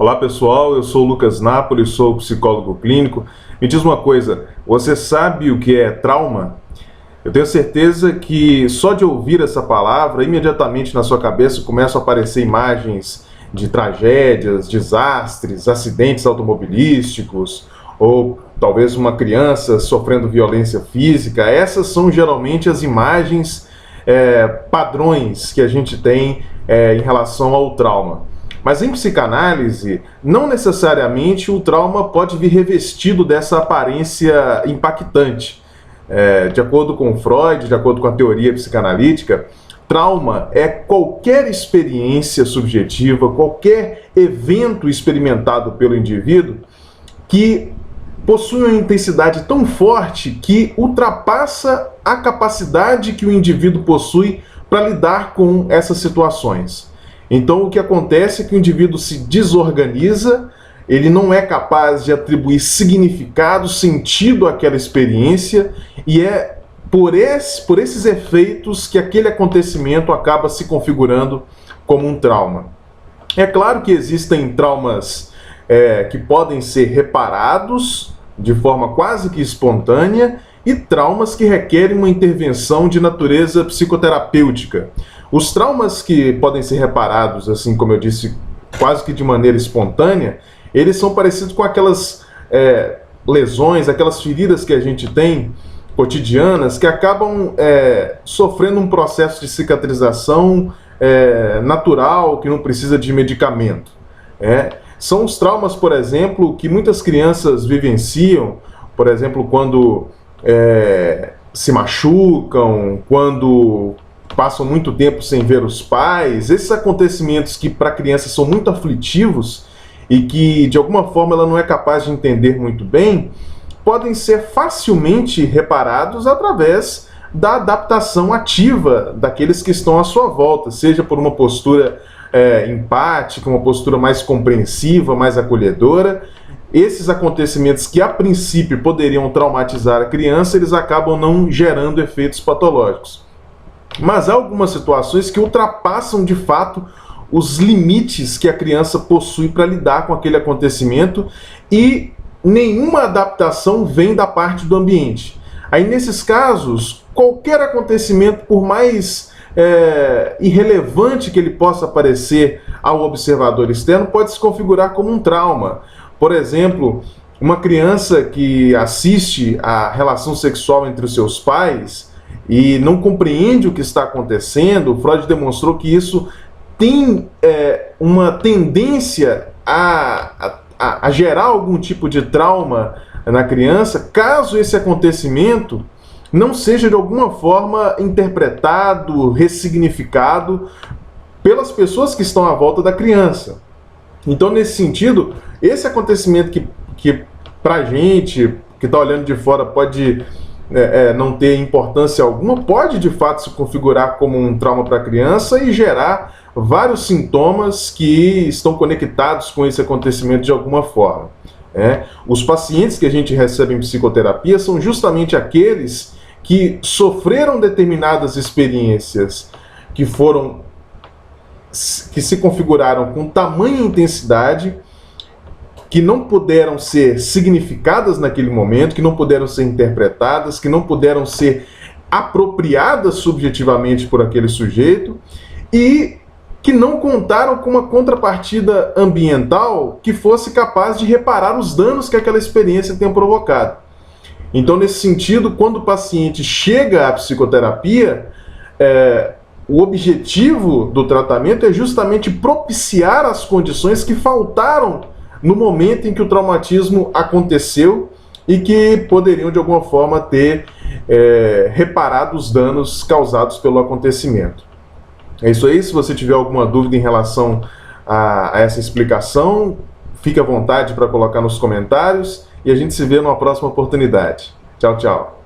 Olá pessoal, eu sou o Lucas Napoli, sou psicólogo clínico. Me diz uma coisa, você sabe o que é trauma? Eu tenho certeza que só de ouvir essa palavra, imediatamente na sua cabeça começam a aparecer imagens de tragédias, desastres, acidentes automobilísticos, ou talvez uma criança sofrendo violência física. Essas são geralmente as imagens padrões que a gente tem em relação ao trauma. Mas em psicanálise, não necessariamente o trauma pode vir revestido dessa aparência impactante. De acordo com Freud, de acordo com a teoria psicanalítica, trauma é qualquer experiência subjetiva, qualquer evento experimentado pelo indivíduo que possui uma intensidade tão forte que ultrapassa a capacidade que o indivíduo possui para lidar com essas situações. Então o que acontece é que o indivíduo se desorganiza, ele não é capaz de atribuir significado, sentido àquela experiência, e é por esses efeitos que aquele acontecimento acaba se configurando como um trauma. É claro que existem traumas que podem ser reparados de forma quase que espontânea e traumas que requerem uma intervenção de natureza psicoterapêutica. Os traumas que podem ser reparados, assim como eu disse, quase que de maneira espontânea, eles são parecidos com aquelas lesões, aquelas feridas que a gente tem cotidianas que acabam sofrendo um processo de cicatrização natural, que não precisa de medicamento. São os traumas, por exemplo, que muitas crianças vivenciam, por exemplo, quando se machucam, quando passam muito tempo sem ver os pais. Esses acontecimentos que para a criança são muito aflitivos e que de alguma forma ela não é capaz de entender muito bem, podem ser facilmente reparados através da adaptação ativa daqueles que estão à sua volta, seja por uma postura empática, uma postura mais compreensiva, mais acolhedora. Esses acontecimentos que a princípio poderiam traumatizar a criança, eles acabam não gerando efeitos patológicos. Mas há algumas situações que ultrapassam de fato os limites que a criança possui para lidar com aquele acontecimento e nenhuma adaptação vem da parte do ambiente. Aí nesses casos, qualquer acontecimento, por mais irrelevante que ele possa parecer ao observador externo, pode se configurar como um trauma. Por exemplo, uma criança que assiste à relação sexual entre os seus pais e não compreende o que está acontecendo, Freud demonstrou que isso tem uma tendência a gerar algum tipo de trauma na criança, caso esse acontecimento não seja de alguma forma interpretado, ressignificado pelas pessoas que estão à volta da criança. Então, nesse sentido, esse acontecimento que para a gente, que está olhando de fora, pode não ter importância alguma, pode de fato se configurar como um trauma para a criança e gerar vários sintomas que estão conectados com esse acontecimento de alguma forma. Os pacientes que a gente recebe em psicoterapia são justamente aqueles que sofreram determinadas experiências que se configuraram com tamanha intensidade, que não puderam ser significadas naquele momento, que não puderam ser interpretadas, que não puderam ser apropriadas subjetivamente por aquele sujeito e que não contaram com uma contrapartida ambiental que fosse capaz de reparar os danos que aquela experiência tenha provocado. Então, nesse sentido, quando o paciente chega à psicoterapia, o objetivo do tratamento é justamente propiciar as condições que faltaram no momento em que o traumatismo aconteceu e que poderiam, de alguma forma, ter reparado os danos causados pelo acontecimento. É isso aí. Se você tiver alguma dúvida em relação a essa explicação, fique à vontade para colocar nos comentários e a gente se vê numa próxima oportunidade. Tchau, tchau.